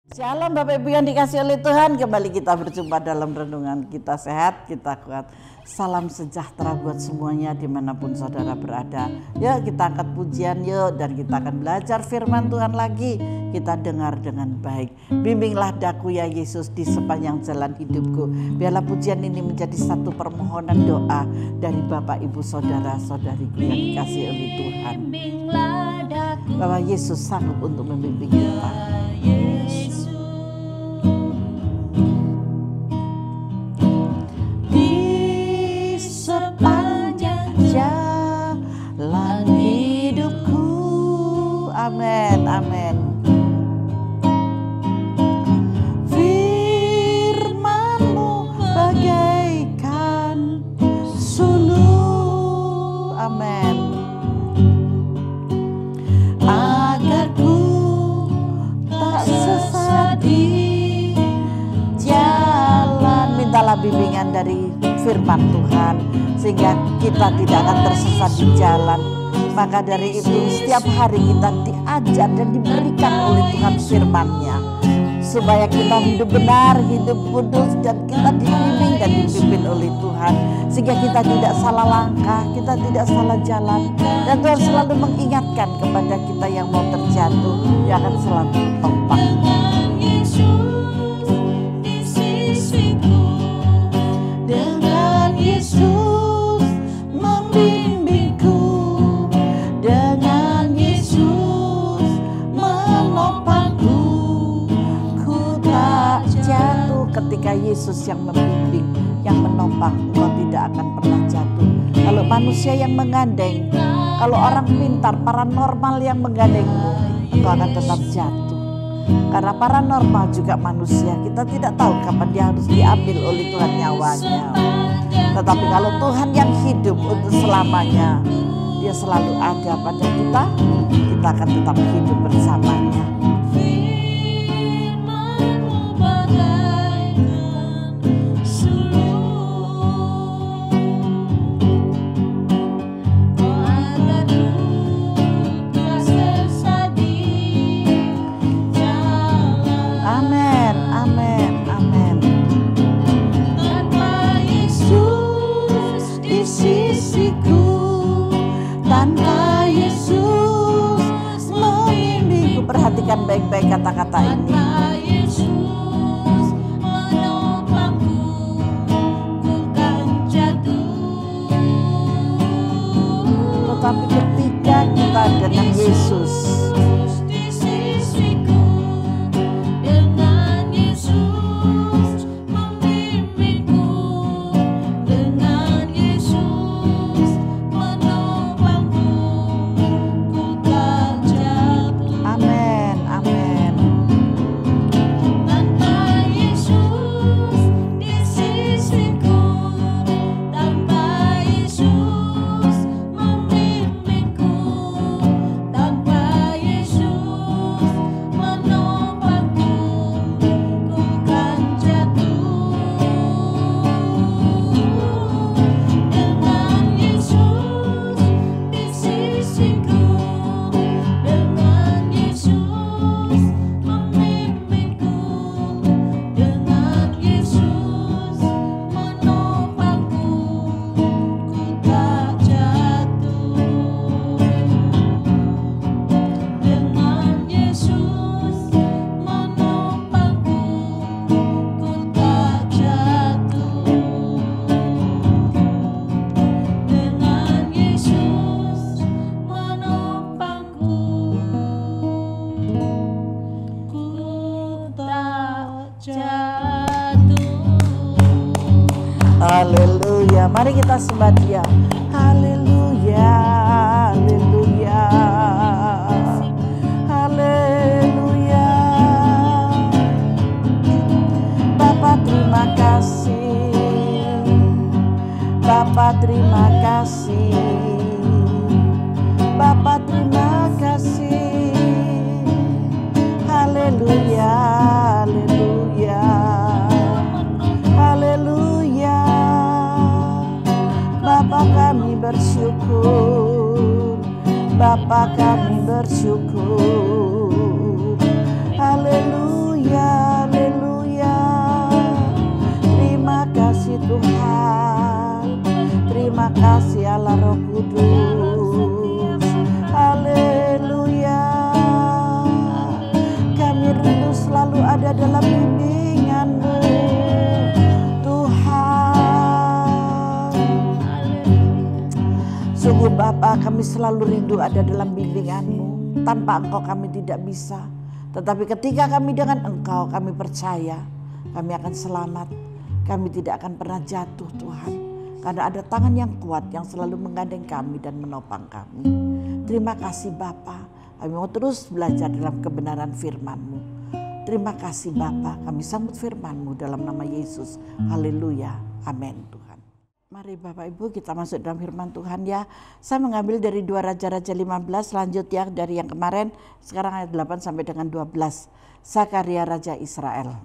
Shalom Bapak Ibu yang dikasih oleh Tuhan, kembali kita berjumpa dalam renungan Kita Sehat, Kita Kuat. Salam sejahtera buat semuanya dimanapun saudara berada. Yuk kita angkat pujian yuk, dan kita akan belajar firman Tuhan lagi. Kita dengar dengan baik. Bimbinglah daku ya Yesus di sepanjang jalan hidupku. Biarlah pujian ini menjadi satu permohonan doa dari Bapak Ibu saudara-saudariku yang dikasih oleh Tuhan. Bahwa Yesus sanggup untuk membimbing kita. Amin, amin. Firman-Mu bagaikan suluh, amin. Agar ku tak sesat di jalan. Mintalah bimbingan dari firman Tuhan sehingga kita tidak akan tersesat di jalan. Maka dari itu setiap hari kita diajar dan diberikan oleh Tuhan firman-Nya supaya kita hidup benar, hidup kudus, dan kita dibimbing dan dipimpin oleh Tuhan sehingga kita tidak salah langkah, kita tidak salah jalan, dan Tuhan selalu mengingatkan kepada kita yang mau terjatuh, Dia akan selalu menopang. Dengan Yesus membimbingku, dengan Yesus menopangku, ku tak jatuh. Ketika Yesus yang membimbing, yang menopang, engkau tidak akan pernah jatuh. Kalau manusia yang menggandeng, kalau orang pintar, paranormal yang menggandengmu, engkau akan tetap jatuh. Karena paranormal juga manusia, kita tidak tahu kapan dia harus diambil oleh Tuhan nyawanya. Tetapi kalau Tuhan yang hidup untuk selamanya, Dia selalu ada pada kita, kita akan tetap hidup bersamanya. Amin, amin, amin. Tanpa Yesus di sisiku, tanpa Yesus membimbingku. Perhatikan baik-baik kata-kata ini. Tanpa Yesus menopangku, ku kan jatuh. Tetapi ketika kita dengan Yesus, haleluya. Mari kita sembah Dia. Haleluya, haleluya, haleluya. Bapa terima kasih, Bapa terima kasih, Bapa terima kasih. Haleluya, haleluya, haleluya. Bapa kami bersyukur, Bapa kami bersyukur. Haleluya, Kami selalu rindu ada dalam bimbingan-Mu. Tanpa Engkau kami tidak bisa. Tetapi ketika kami dengan Engkau, kami percaya kami akan selamat. Kami tidak akan pernah jatuh Tuhan. Karena ada tangan yang kuat yang selalu menggandeng kami dan menopang kami. Terima kasih Bapa. Kami mau terus belajar dalam kebenaran firman-Mu. Terima kasih Bapa. Kami sambut firman-Mu dalam nama Yesus. Haleluya. Amin Tuhan. Mari Bapak Ibu kita masuk dalam firman Tuhan ya. Saya mengambil dari 2 Raja-Raja 15, lanjut ya dari yang kemarin. Sekarang ayat 8 sampai dengan 12. Sakaria Raja Israel.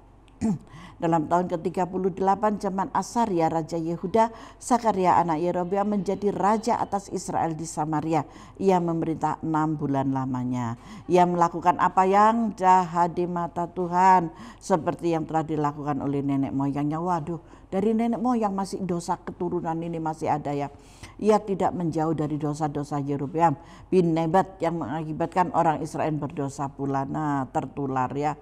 Dalam tahun ke-38 zaman Asaria Raja Yehuda, Sakaria anak Yerobeam menjadi raja atas Israel di Samaria. Ia memerintah 6 bulan lamanya. Ia melakukan apa yang jahat di mata Tuhan, seperti yang telah dilakukan oleh nenek moyangnya. Waduh, dari nenek moyang masih dosa keturunan ini masih ada ya. Ia tidak menjauh dari dosa-dosa Yerobeam bin Nebat yang mengakibatkan orang Israel berdosa pula. Nah, tertular ya.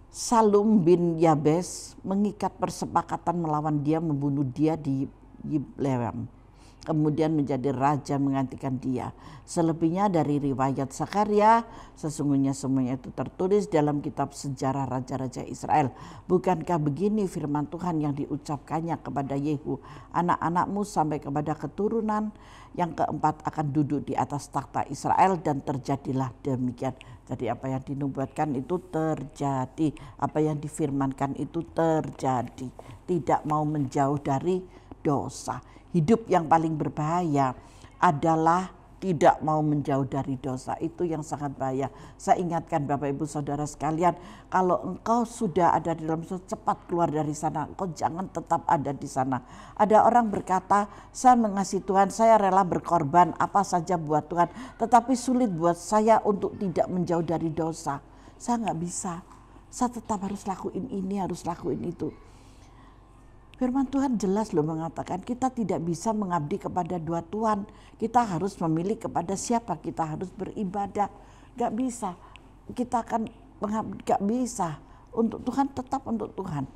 Salum bin Yabes mengikat persepakatan melawan dia, membunuh dia di Yibleam. Kemudian menjadi raja menggantikan dia. Selebihnya dari riwayat Sakaria, sesungguhnya semuanya itu tertulis dalam kitab sejarah raja-raja Israel. Bukankah begini firman Tuhan yang diucapkannya kepada Yehu, anak-anakmu sampai kepada keturunan yang keempat akan duduk di atas takhta Israel, dan terjadilah demikian. Jadi apa yang dinubuatkan itu terjadi, apa yang difirmankan itu terjadi. Tidak mau menjauh dari dosa. Hidup yang paling berbahaya adalah tidak mau menjauh dari dosa. Itu yang sangat bahaya. Saya ingatkan Bapak Ibu Saudara sekalian, kalau engkau sudah ada di dalam dosa, cepat keluar dari sana. Engkau jangan tetap ada di sana. Ada orang berkata, saya mengasihi Tuhan, saya rela berkorban apa saja buat Tuhan. Tetapi sulit buat saya untuk tidak menjauh dari dosa. Saya nggak bisa. Saya tetap harus lakuin ini, harus lakuin itu. Firman Tuhan jelas loh mengatakan kita tidak bisa mengabdi kepada dua Tuhan. Kita harus memilih kepada siapa kita harus beribadah. Gak bisa. Kita akan mengabdi, gak bisa. Untuk Tuhan tetap untuk Tuhan.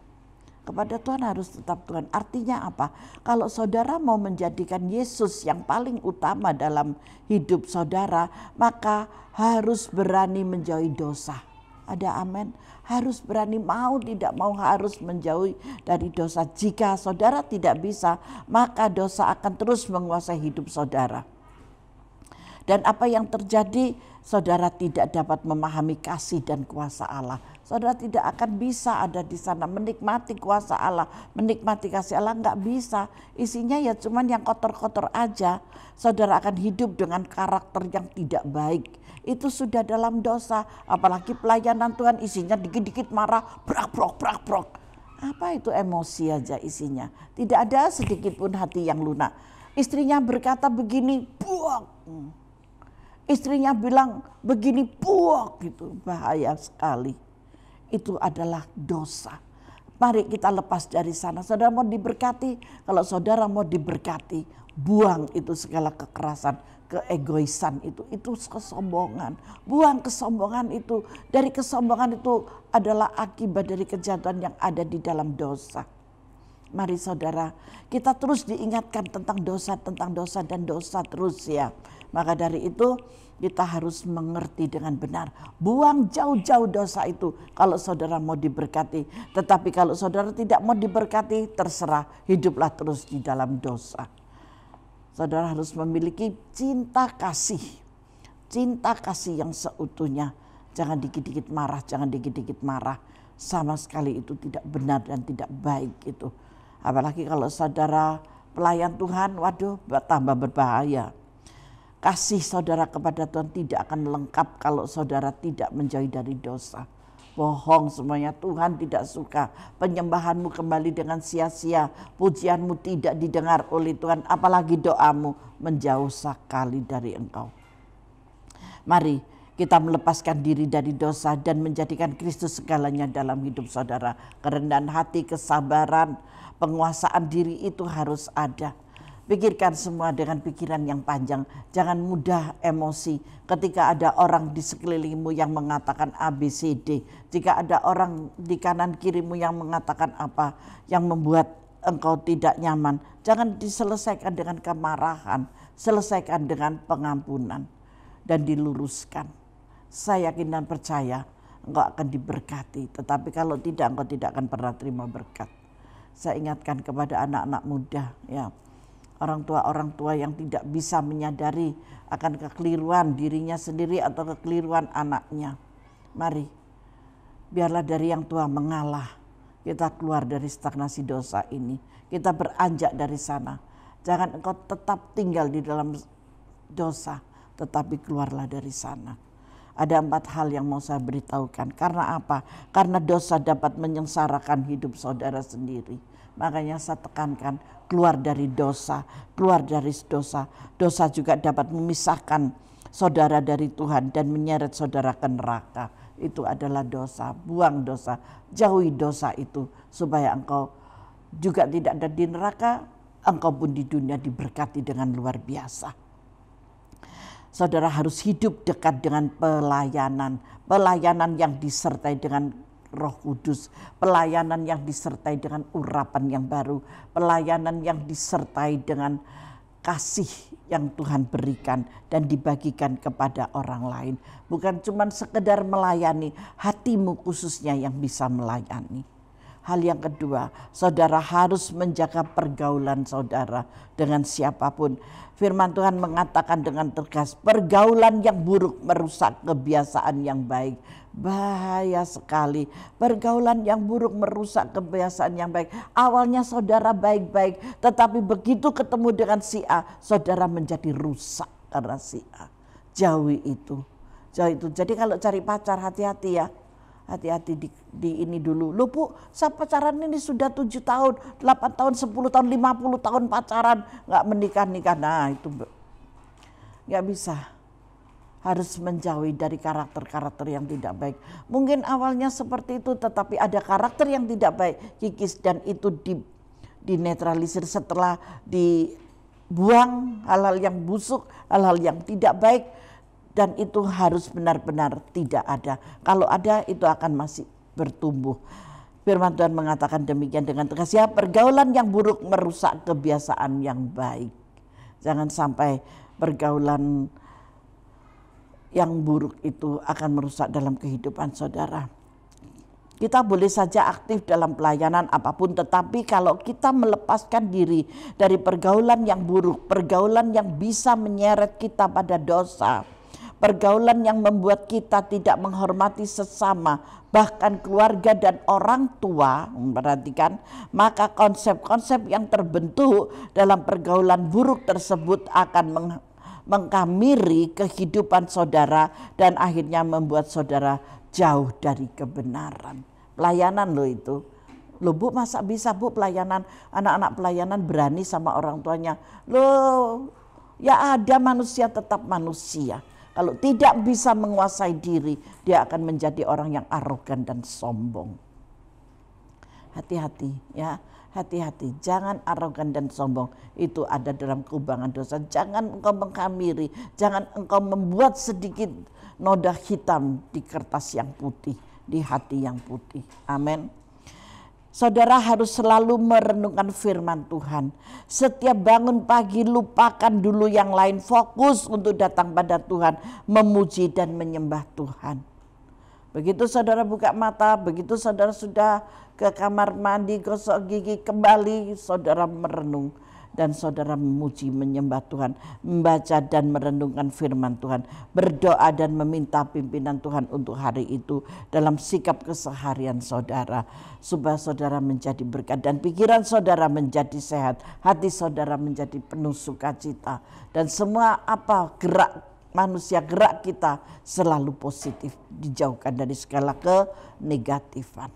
Kepada Tuhan harus tetap Tuhan. Artinya apa? Kalau saudara mau menjadikan Yesus yang paling utama dalam hidup saudara, maka harus berani menjauhi dosa. Ada amin. Harus berani, mau tidak mau harus menjauhi dari dosa. Jika saudara tidak bisa, maka dosa akan terus menguasai hidup saudara. Dan apa yang terjadi, saudara tidak dapat memahami kasih dan kuasa Allah. Saudara tidak akan bisa ada di sana menikmati kuasa Allah, menikmati kasih Allah, nggak bisa. Isinya ya cuman yang kotor-kotor aja. Saudara akan hidup dengan karakter yang tidak baik. Itu sudah dalam dosa, apalagi pelayanan Tuhan isinya dikit-dikit marah, brak-brok. Apa itu emosi aja isinya. Tidak ada sedikit pun hati yang lunak. Istrinya berkata begini, buak. Istrinya bilang begini, buak gitu. Bahaya sekali. Itu adalah dosa. Mari kita lepas dari sana. Saudara mau diberkati, kalau saudara mau diberkati, buang itu segala kekerasan, keegoisan itu kesombongan. Buang kesombongan itu. Dari kesombongan itu adalah akibat dari kejahatan yang ada di dalam dosa. Mari saudara, kita terus diingatkan tentang dosa dan dosa terus ya. Maka dari itu kita harus mengerti dengan benar. Buang jauh-jauh dosa itu kalau saudara mau diberkati. Tetapi kalau saudara tidak mau diberkati, terserah, hiduplah terus di dalam dosa. Saudara harus memiliki cinta kasih yang seutuhnya. Jangan dikit-dikit marah, sama sekali itu tidak benar dan tidak baik itu. Apalagi kalau saudara pelayan Tuhan, waduh tambah berbahaya. Kasih saudara kepada Tuhan tidak akan lengkap kalau saudara tidak menjauhi dari dosa. Bohong semuanya, Tuhan tidak suka. Penyembahanmu kembali dengan sia-sia. Pujianmu tidak didengar oleh Tuhan. Apalagi doamu menjauh sekali dari engkau. Mari kita melepaskan diri dari dosa dan menjadikan Kristus segalanya dalam hidup saudara. Kerendahan hati, kesabaran, penguasaan diri itu harus ada. Pikirkan semua dengan pikiran yang panjang. Jangan mudah emosi ketika ada orang di sekelilingmu yang mengatakan ABCD. Jika ada orang di kanan kirimu yang mengatakan apa yang membuat engkau tidak nyaman, jangan diselesaikan dengan kemarahan. selesaikan dengan pengampunan dan diluruskan. Saya yakin dan percaya engkau akan diberkati, tetapi kalau tidak, engkau tidak akan pernah terima berkat. Saya ingatkan kepada anak-anak muda, ya, orang tua yang tidak bisa menyadari akan kekeliruan dirinya sendiri atau kekeliruan anaknya. Mari, biarlah dari yang tua mengalah, kita keluar dari stagnasi dosa ini, kita beranjak dari sana. Jangan engkau tetap tinggal di dalam dosa, tetapi keluarlah dari sana. Ada 4 hal yang mau saya beritahukan. Karena apa? Karena dosa dapat menyengsarakan hidup saudara sendiri. Makanya saya tekankan, keluar dari dosa, keluar dari dosa. Dosa juga dapat memisahkan saudara dari Tuhan dan menyeret saudara ke neraka. Itu adalah dosa. Buang dosa, jauhi dosa itu supaya engkau juga tidak ada di neraka, engkau pun di dunia diberkati dengan luar biasa. Saudara harus hidup dekat dengan pelayanan. Pelayanan yang disertai dengan Roh Kudus. Pelayanan yang disertai dengan urapan yang baru. Pelayanan yang disertai dengan kasih yang Tuhan berikan dan dibagikan kepada orang lain. Bukan cuma sekedar melayani, hatimu khususnya yang bisa melayani. Hal yang kedua, saudara harus menjaga pergaulan saudara dengan siapapun. Firman Tuhan mengatakan dengan tegas, pergaulan yang buruk merusak kebiasaan yang baik. Bahaya sekali, pergaulan yang buruk merusak kebiasaan yang baik. Awalnya saudara baik-baik, tetapi begitu ketemu dengan si A, saudara menjadi rusak karena si A. Jauhi itu, jauhi itu. Jadi kalau cari pacar hati-hati ya. Hati-hati di ini dulu. Loh Bu, saya pacaran ini sudah 7 tahun, 8 tahun, 10 tahun, 50 tahun pacaran, gak menikah-nikah. Nah itu gak bisa. Harus menjauhi dari karakter-karakter yang tidak baik. Mungkin awalnya seperti itu, tetapi ada karakter yang tidak baik, kikis, dan itu dinetralisir setelah dibuang hal-hal yang busuk, hal-hal yang tidak baik. Dan itu harus benar-benar tidak ada. Kalau ada itu akan masih bertumbuh. Firman Tuhan mengatakan demikian dengan tegas. Ya, pergaulan yang buruk merusak kebiasaan yang baik. Jangan sampai pergaulan yang buruk itu akan merusak dalam kehidupan saudara. Kita boleh saja aktif dalam pelayanan apapun, tetapi kalau kita melepaskan diri dari pergaulan yang buruk, pergaulan yang bisa menyeret kita pada dosa, pergaulan yang membuat kita tidak menghormati sesama, bahkan keluarga dan orang tua, perhatikan, maka konsep-konsep yang terbentuk dalam pergaulan buruk tersebut akan mengkamiri kehidupan saudara dan akhirnya membuat saudara jauh dari kebenaran. Pelayanan loh itu. Loh Bu, masa bisa Bu pelayanan, anak-anak pelayanan berani sama orang tuanya? Loh, ya ada, manusia tetap manusia. Kalau tidak bisa menguasai diri, dia akan menjadi orang yang arogan dan sombong. Hati-hati ya, hati-hati. Jangan arogan dan sombong. Itu ada dalam kubangan dosa. Jangan engkau mengkamiri, jangan engkau membuat sedikit noda hitam di kertas yang putih, di hati yang putih. Amin. Saudara harus selalu merenungkan firman Tuhan. Setiap bangun pagi lupakan dulu yang lain, fokus untuk datang pada Tuhan, memuji dan menyembah Tuhan. Begitu saudara buka mata, begitu saudara sudah ke kamar mandi, gosok gigi, kembali saudara merenung. Dan saudara memuji, menyembah Tuhan, membaca dan merenungkan firman Tuhan, berdoa dan meminta pimpinan Tuhan untuk hari itu dalam sikap keseharian saudara, supaya saudara menjadi berkat dan pikiran saudara menjadi sehat, hati saudara menjadi penuh sukacita, dan semua apa gerak manusia, gerak kita selalu positif, dijauhkan dari segala kenegatifan.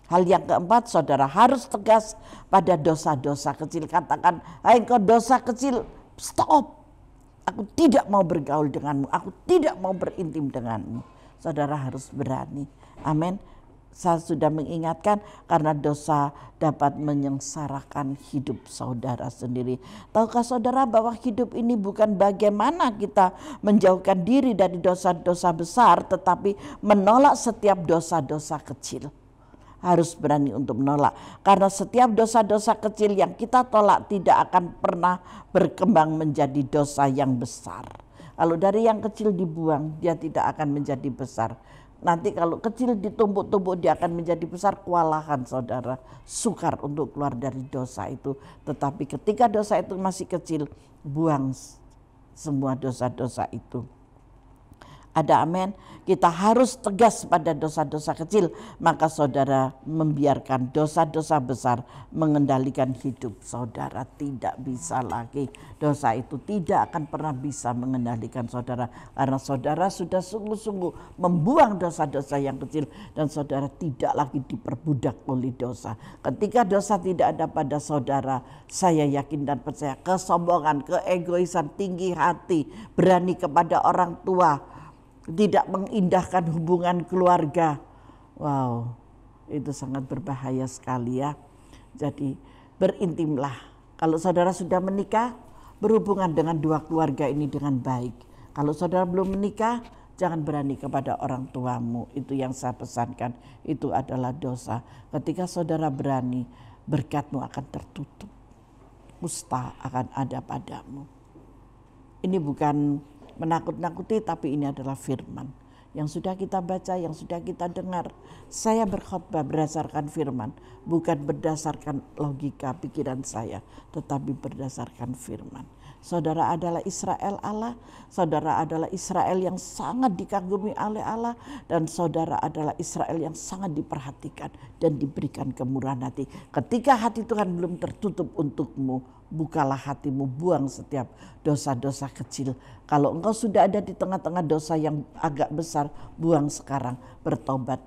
Hal yang keempat, saudara harus tegas pada dosa-dosa kecil. Katakan, hai engkau dosa kecil, stop. Aku tidak mau bergaul denganmu, aku tidak mau berintim denganmu. Saudara harus berani. Amin. Saya sudah mengingatkan karena dosa dapat menyengsarakan hidup saudara sendiri. Tahukah saudara bahwa hidup ini bukan bagaimana kita menjauhkan diri dari dosa-dosa besar, tetapi menolak setiap dosa-dosa kecil. harus berani untuk menolak. Karena setiap dosa-dosa kecil yang kita tolak tidak akan pernah berkembang menjadi dosa yang besar. Kalau dari yang kecil dibuang, dia tidak akan menjadi besar. Nanti kalau kecil ditumpuk-tumpuk dia akan menjadi besar, kewalahan saudara. Sukar untuk keluar dari dosa itu. Tetapi ketika dosa itu masih kecil, buang semua dosa-dosa itu. Ada amin. Kita harus tegas pada dosa-dosa kecil. Maka saudara membiarkan dosa-dosa besar mengendalikan hidup saudara. Tidak bisa lagi. Dosa itu tidak akan pernah bisa mengendalikan saudara. Karena saudara sudah sungguh-sungguh membuang dosa-dosa yang kecil. Dan saudara tidak lagi diperbudak oleh dosa. Ketika dosa tidak ada pada saudara, saya yakin dan percaya kesombongan, keegoisan, tinggi hati, berani kepada orang tua, tidak mengindahkan hubungan keluarga. Wow, itu sangat berbahaya sekali ya. Jadi berintimlah. Kalau saudara sudah menikah, berhubungan dengan dua keluarga ini dengan baik. Kalau saudara belum menikah, jangan berani kepada orang tuamu. Itu yang saya pesankan. Itu adalah dosa. Ketika saudara berani, berkatmu akan tertutup. Kusta akan ada padamu. Ini bukan menakut-nakuti, tapi ini adalah firman yang sudah kita baca, yang sudah kita dengar. Saya berkhotbah berdasarkan firman, bukan berdasarkan logika pikiran saya, tetapi berdasarkan firman. Saudara adalah Israel Allah, saudara adalah Israel yang sangat dikagumi oleh Allah, dan saudara adalah Israel yang sangat diperhatikan dan diberikan kemurahan hati. Ketika hati Tuhan belum tertutup untukmu, bukalah hatimu, buang setiap dosa-dosa kecil. Kalau engkau sudah ada di tengah-tengah dosa yang agak besar, buang sekarang, bertobat.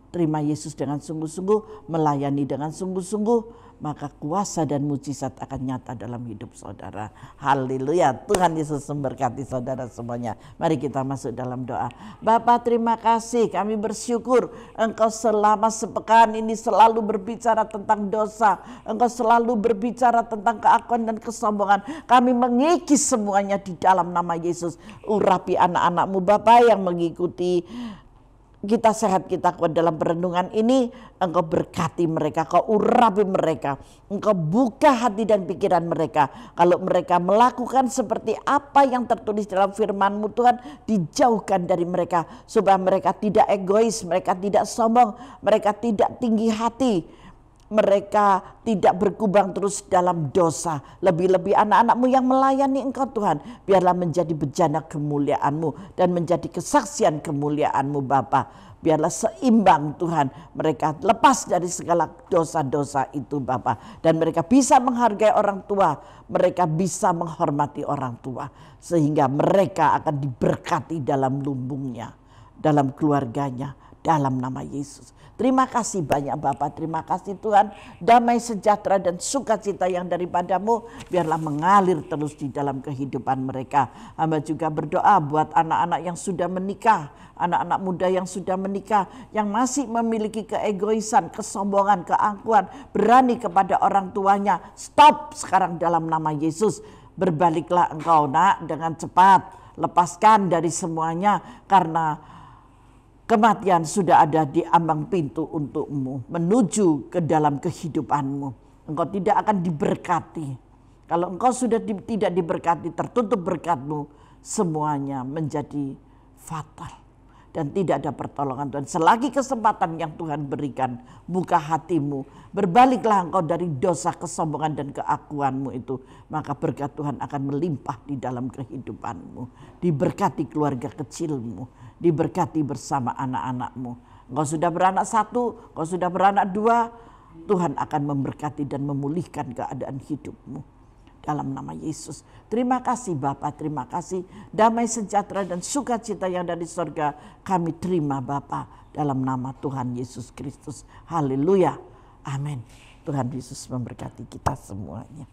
Terima Yesus dengan sungguh-sungguh, melayani dengan sungguh-sungguh, maka kuasa dan mujizat akan nyata dalam hidup saudara. Haleluya. Tuhan Yesus memberkati saudara semuanya. Mari kita masuk dalam doa. Bapa, terima kasih, kami bersyukur Engkau selama sepekan ini selalu berbicara tentang dosa. Engkau selalu berbicara tentang keakuan dan kesombongan. Kami mengikis semuanya di dalam nama Yesus. Urapi anak-anak-Mu Bapa yang mengikuti kita sehat, kita kuat dalam perenungan ini. Engkau berkati mereka, Kau urapi mereka, Engkau buka hati dan pikiran mereka. Kalau mereka melakukan seperti apa yang tertulis dalam firman-Mu Tuhan, dijauhkan dari mereka, supaya mereka tidak egois, mereka tidak sombong, mereka tidak tinggi hati, mereka tidak berkubang terus dalam dosa. Lebih-lebih anak-anak-Mu yang melayani Engkau Tuhan, biarlah menjadi bejana kemuliaan-Mu dan menjadi kesaksian kemuliaan-Mu Bapa. Biarlah seimbang Tuhan, mereka lepas dari segala dosa-dosa itu Bapa. Dan mereka bisa menghargai orang tua, mereka bisa menghormati orang tua. Sehingga mereka akan diberkati dalam lumbungnya, dalam keluarganya, dalam nama Yesus. Terima kasih banyak Bapa, terima kasih Tuhan. Damai sejahtera dan sukacita yang daripada-Mu biarlah mengalir terus di dalam kehidupan mereka. Hamba juga berdoa buat anak-anak yang sudah menikah, anak-anak muda yang sudah menikah, yang masih memiliki keegoisan, kesombongan, keangkuhan, berani kepada orang tuanya. Stop sekarang dalam nama Yesus. Berbaliklah engkau nak dengan cepat. Lepaskan dari semuanya, karena kematian sudah ada di ambang pintu untukmu, menuju ke dalam kehidupanmu. Engkau tidak akan diberkati. Kalau engkau sudah tidak diberkati, tertutup berkatmu, semuanya menjadi fatal. Dan tidak ada pertolongan Tuhan. Selagi kesempatan yang Tuhan berikan, buka hatimu. Berbaliklah engkau dari dosa, kesombongan dan keakuanmu itu. Maka berkat Tuhan akan melimpah di dalam kehidupanmu. Diberkati keluarga kecilmu. Diberkati bersama anak-anakmu. Engkau sudah beranak satu, engkau sudah beranak dua. Tuhan akan memberkati dan memulihkan keadaan hidupmu. Dalam nama Yesus. Terima kasih Bapa, terima kasih. Damai sejahtera dan sukacita yang dari sorga kami terima Bapa. Dalam nama Tuhan Yesus Kristus. Haleluya. Amin. Tuhan Yesus memberkati kita semuanya.